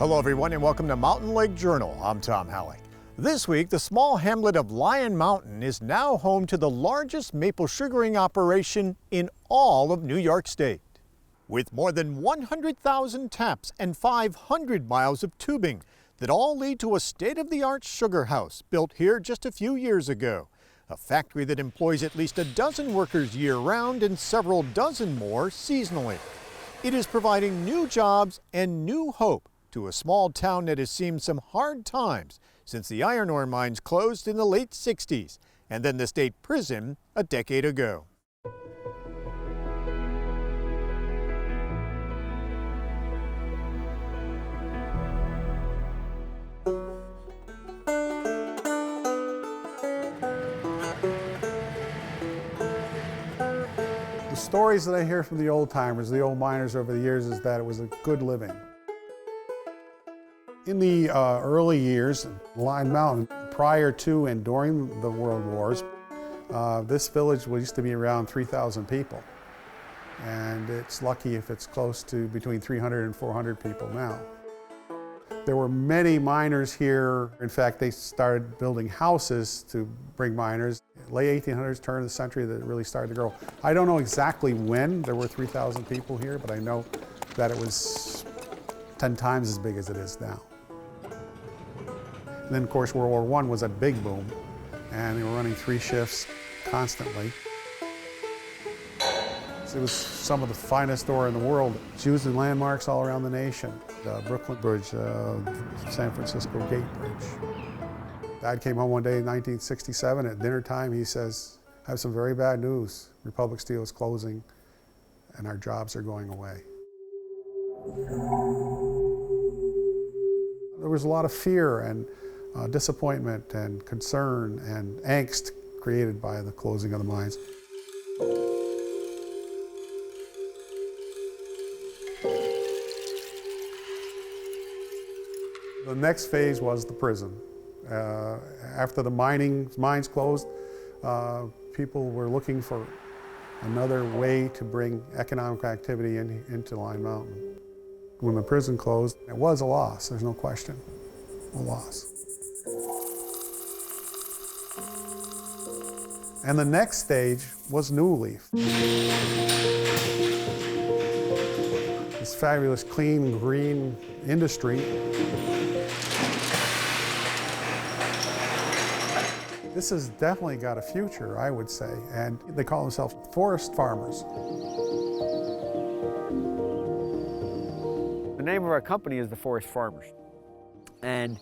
Hello everyone and welcome to Mountain Lake Journal. I'm Tom Halleck. This week, the small hamlet of Lyon Mountain is now home to the largest maple sugaring operation in all of New York State. With more than 100,000 taps and 500 miles of tubing that all lead to a state-of-the-art sugar house built here just a few years ago. A factory that employs at least a dozen workers year-round and several dozen more seasonally. It is providing new jobs and new hope to a small town that has seen some hard times since the iron ore mines closed in the late 60s and then the state prison a decade ago. The stories that I hear from the old timers, the old miners over the years, is that it was a good living. In the early years, Lyon Mountain, prior to and during the World Wars, this village used to be around 3,000 people. And it's lucky if it's close to between 300 and 400 people now. There were many miners here. In fact, they started building houses to bring miners. Late 1800s, turn of the century, that it really started to grow. I don't know exactly when there were 3,000 people here, but I know that it was 10 times as big as it is now. And then, of course, World War I was a big boom, and they were running 3 shifts constantly. It was some of the finest ore in the world. It's used in landmarks all around the nation. The Brooklyn Bridge, San Francisco Gate Bridge. Dad came home one day in 1967 at dinner time. He says, I have some very bad news. Republic Steel is closing, and our jobs are going away. There was a lot of fear and disappointment and concern and angst created by the closing of the mines. The next phase was the prison. After the mines closed, people were looking for another way to bring economic activity into Lyon Mountain. When the prison closed, it was a loss, there's no question, a loss. And the next stage was New Leaf. This fabulous, clean, green industry. This has definitely got a future, I would say, and they call themselves forest farmers. The name of our company is the Forest Farmers. And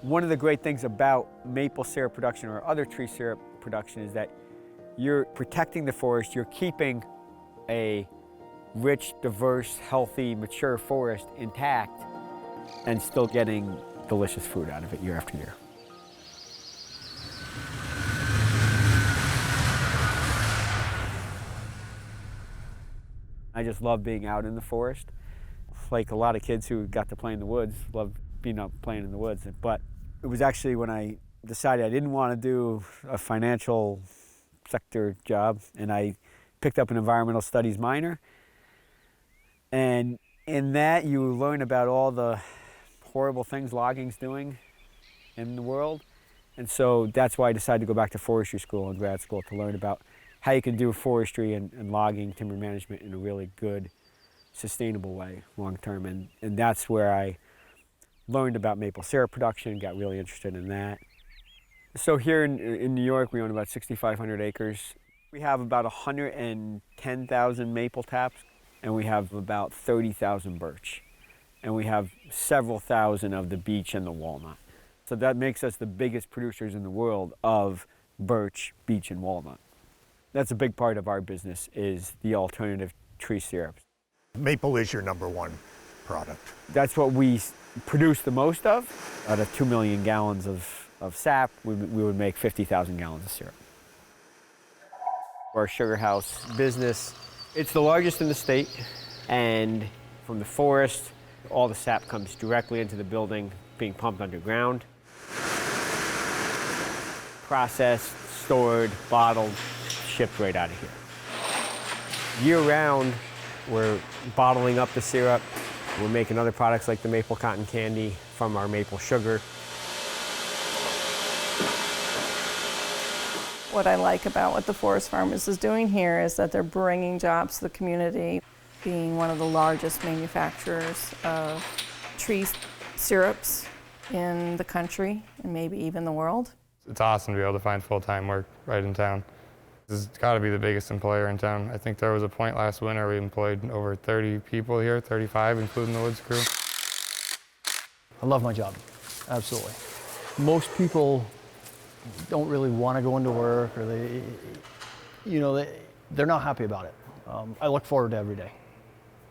one of the great things about maple syrup production or other tree syrup production is that you're protecting the forest, you're keeping a rich, diverse, healthy, mature forest intact and still getting delicious food out of it year after year. I just love being out in the forest. Like a lot of kids who got to play in the woods, love being out playing in the woods. But it was actually when I decided I didn't want to do a financial sector job, and I picked up an environmental studies minor. And in that, you learn about all the horrible things logging's doing in the world. And so that's why I decided to go back to forestry school and grad school to learn about how you can do forestry and logging, timber management in a really good, sustainable way, long term. And that's where I learned about maple syrup production, got really interested in that. So here in New York, we own about 6,500 acres. We have about 110,000 maple taps, and we have about 30,000 birch. And we have several thousand of the beech and the walnut. So that makes us the biggest producers in the world of birch, beech, and walnut. That's a big part of our business, is the alternative tree syrups. Maple is your #1 product. That's what we produce the most of. Out of 2 million gallons of sap, we would make 50,000 gallons of syrup. Our sugar house business, it's the largest in the state, and from the forest, all the sap comes directly into the building, being pumped underground. Processed, stored, bottled, shipped right out of here. Year-round, we're bottling up the syrup, We're making other products like the maple cotton candy from our maple sugar. What I like about what the Forest Farmers is doing here is that they're bringing jobs to the community, being one of the largest manufacturers of tree syrups in the country and maybe even the world. It's awesome to be able to find full-time work right in town. This has got to be the biggest employer in town. I think there was a point last winter we employed over 30 people here, 35 including the woods crew. I love my job, absolutely. Most people don't really want to go into work, or they're not happy about it. I look forward to every day.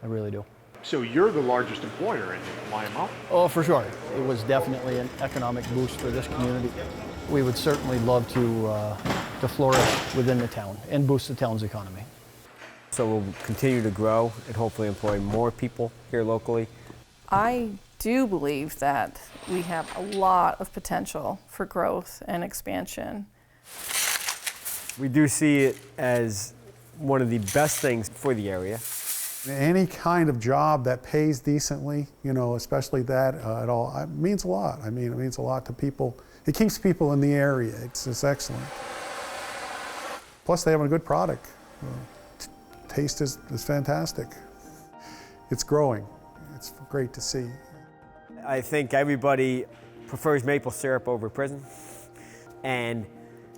I really do. So you're the largest employer in Lyon Mountain? Oh, for sure. It was definitely an economic boost for this community. We would certainly love to flourish within the town and boost the town's economy. So we'll continue to grow and hopefully employ more people here locally. I do believe that we have a lot of potential for growth and expansion. We do see it as one of the best things for the area. Any kind of job that pays decently, especially that at all, it means a lot. I mean, it means a lot to people. It keeps people in the area. It's excellent. Plus, they have a good product. Taste is fantastic. It's growing. It's great to see. I think everybody prefers maple syrup over prison, and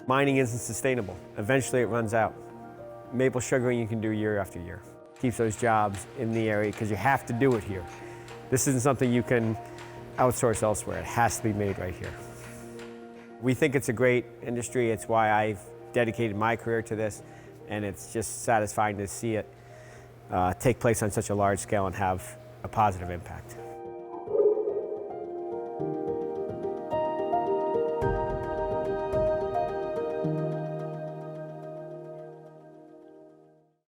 mining isn't sustainable. Eventually it runs out. Maple sugaring you can do year after year. Keeps those jobs in the area because you have to do it here. This isn't something you can outsource elsewhere. It has to be made right here. We think it's a great industry. It's why I've dedicated my career to this, and it's just satisfying to see it take place on such a large scale and have a positive impact.